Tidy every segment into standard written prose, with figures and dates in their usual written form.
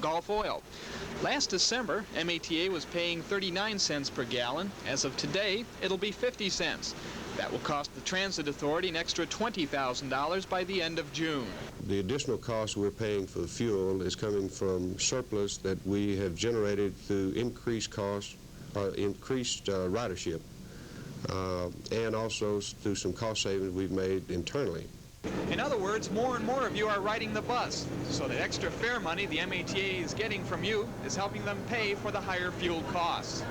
Gulf oil. Last December, MATA was paying 39 cents per gallon. As of today, it'll be 50 cents. That will cost the Transit Authority an extra $20,000 by the end of June. The additional cost we're paying for the fuel is coming from surplus that we have generated through increased cost, increased ridership, and also through some cost savings we've made internally. In other words, more and more of you are riding the bus, so that extra fare money the MATA is getting from you is helping them pay for the higher fuel costs.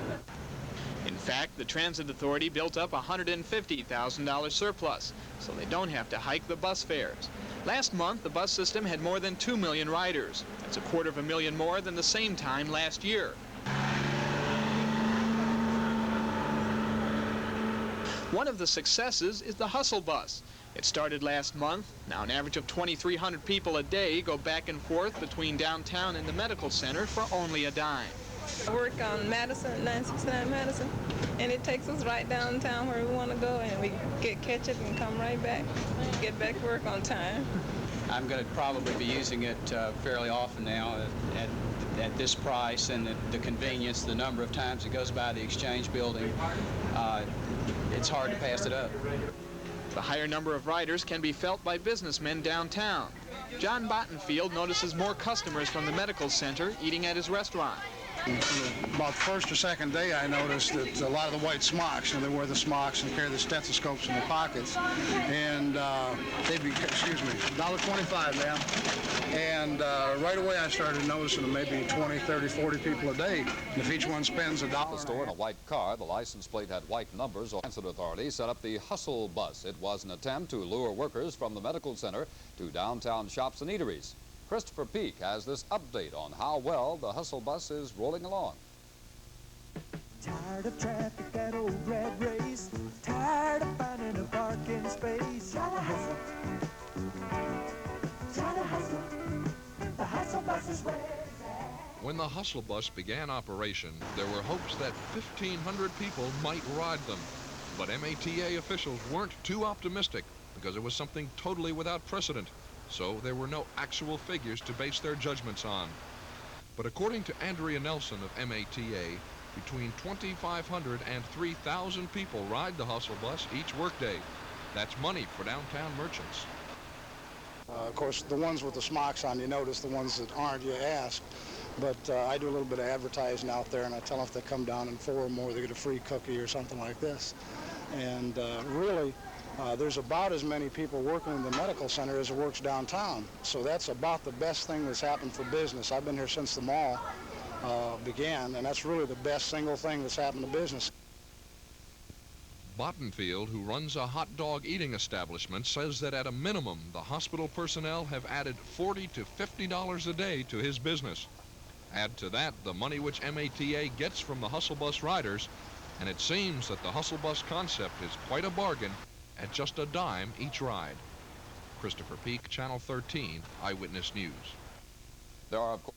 In fact, the Transit Authority built up a $150,000 surplus, so they don't have to hike the bus fares. Last month, the bus system had more than 2 million riders. That's 250,000 more than the same time last year. One of the successes is the Hustle Bus. It started last month. Now an average of 2,300 people a day go back and forth between downtown and the medical center for only a dime. I work on Madison, 969 Madison, and it takes us right downtown where we want to go, and we catch it and come right back, get back to work on time. I'm going to probably be using it fairly often now at this price and the convenience, the number of times it goes by the Exchange building. It's hard to pass it up. The higher number of riders can be felt by businessmen downtown. John Bottenfield notices more customers from the medical center eating at his restaurant. About the first or second day, I noticed that a lot of the white smocks, they wear the smocks and carry the stethoscopes in their pockets, and they'd be, excuse me, $1.25, ma'am. And right away I started noticing maybe 20, 30, 40 people a day. And if each one spends $1. The store in a white car, the license plate had white numbers. The Transit Authority set up the Hustle Bus. It was an attempt to lure workers from the medical center to downtown shops and eateries. Christopher Peak has this update on how well the Hustle Bus is rolling along. Tired of traffic, that old red race. Tired of finding a parking space. Try to hustle. Try to hustle. The Hustle Bus is where it's at. When the Hustle Bus began operation, there were hopes that 1,500 people might ride them. But MATA officials weren't too optimistic because it was something totally without precedent. So there were no actual figures to base their judgments on. But according to Andrea Nelson of MATA, between 2,500 and 3,000 people ride the Hustle Bus each workday. That's money for downtown merchants. Of course, the ones with the smocks on, you notice. The ones that aren't, you ask. But I do a little bit of advertising out there, and I tell them if they come down in 4 or more, they get a free cookie or something like this. And really, there's about as many people working in the medical center as it works downtown. So that's about the best thing that's happened for business. I've been here since the mall began, and that's really the best single thing that's happened to business. Bottenfield, who runs a hot dog eating establishment, says that at a minimum, the hospital personnel have added $40 to $50 a day to his business. Add to that the money which MATA gets from the Hustle Bus riders, and it seems that the Hustle Bus concept is quite a bargain at just a dime each ride. Christopher Peak, Channel 13, Eyewitness News. There are, of course,